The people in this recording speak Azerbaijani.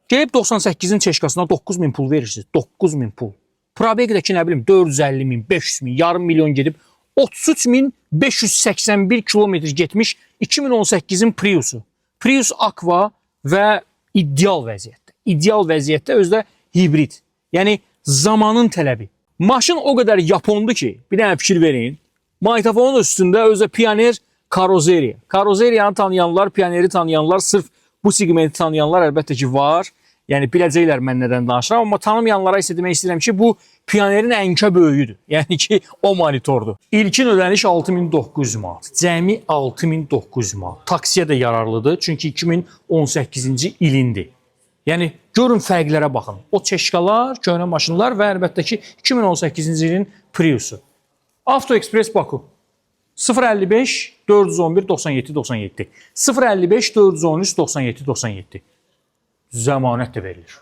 Gelib 98-in çeşkasına 9000 pul verirsiniz. 9000 pul. Probegdəki nə bilim 450 min, 500 min, yarım milyon gedib 33.581 kilometr getmiş 2018-in Prius'u. Prius Aqua və ideal vəziyyətdə. İdeal vəziyyətdə özdə hibrid. Yəni zamanın tələbi. Maşın o qədər yapondu ki, bir dənə fikir verin. Magnetofonun üstündə özdə Pioneer karozeriya. Karozeriyanı tanıyanlar, Pioneri tanıyanlar, sırf bu segmenti tanıyanlar əlbəttə ki var. Yəni biləcəklər mən nədən danışıram, amma tanımayanlara isə demək istəyirəm ki, bu Pionerin ənkə böyüyüdür. Yəni ki, o monitordur. İlkin ödəniş 6900 manat. Cəmi 6900 manat. Taksiyə də yararlıdır, çünki 2018-ci ilindir. Yəni görün fərqlərə baxın. O çeşkalar, köhnə maşınlar və əlbəttə ki 2018-ci ilin Prius'u. Avto Express Baku 055 411 97 97 055 413 97 97 zəmanət də verilir.